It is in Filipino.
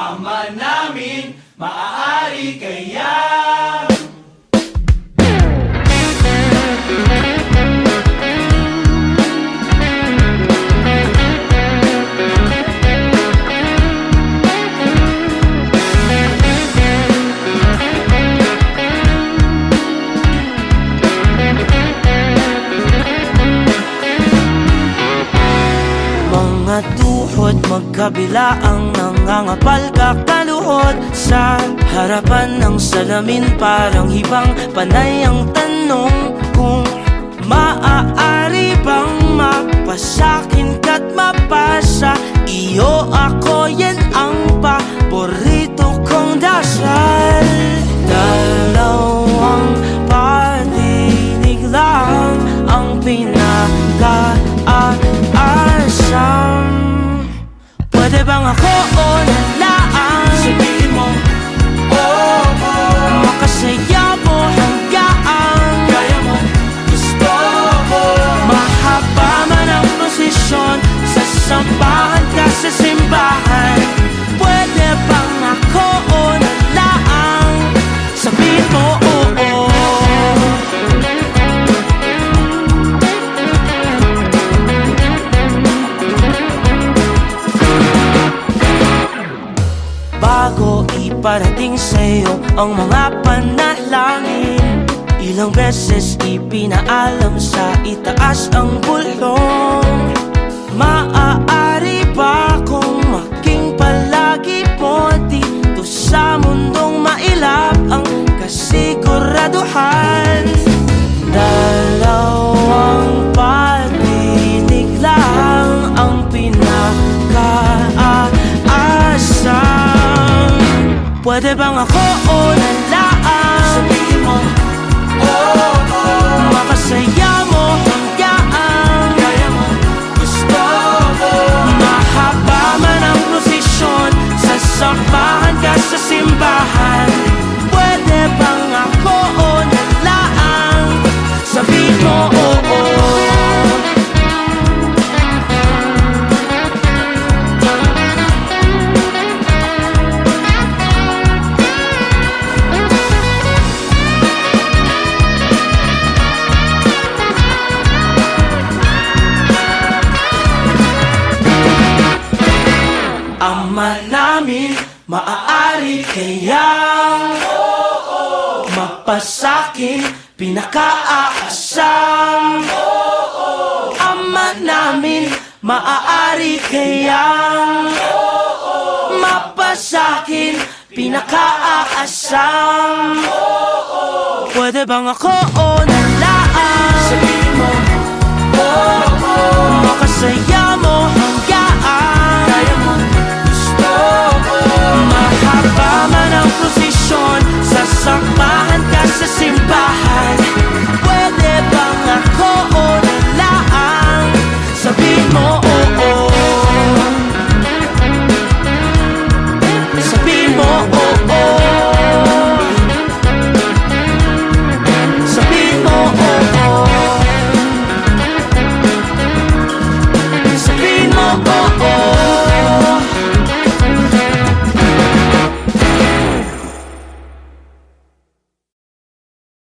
Ama namin, maaari kaya? Mga tuhod magkabila ang nangangapal kakaluhod sa harapan ng salamin. Parang hibang panay ang tanong kung maaari bang mapasakin ka't mapasa iyo ako. Yan ang paborito kong dasal. Dalawang patinig lang ang pinag-aasam. Pwede bang ako o nalaan? Sabihin mo, oo, makasaya mo hanggang kaya mo, gusto mo. mahaba man ang prosesyon, sasampahan ka sa simbahan. Pwede bang ako o nalaan? Sabihin mo oo. Bago iparating sa'yo ang mga panalangin, ilang beses ipinaalam sa itaas ang bulong. Maaari ba kong maging palagi po dito sa mundong mailap ang kasiguraduhan? Dalawang patinig lang ang pinag-aasam. Pwede bang ako o nalaan? Sabihin mo, oo, makasaya mo hanggang kaya mo, gusto mo. mahaba man ang prosesyon, sasampahan ka sa simbahan. Pwede bang ako o nalaan? Sabihin mo oo. Ama namin, maaari kayang mapasakin pinakaaasam? Ama namin, maaari kayang mapasakin pinakaaasam? Pwede bang ako o nalaan? Sabihin mo, oo, Makasaya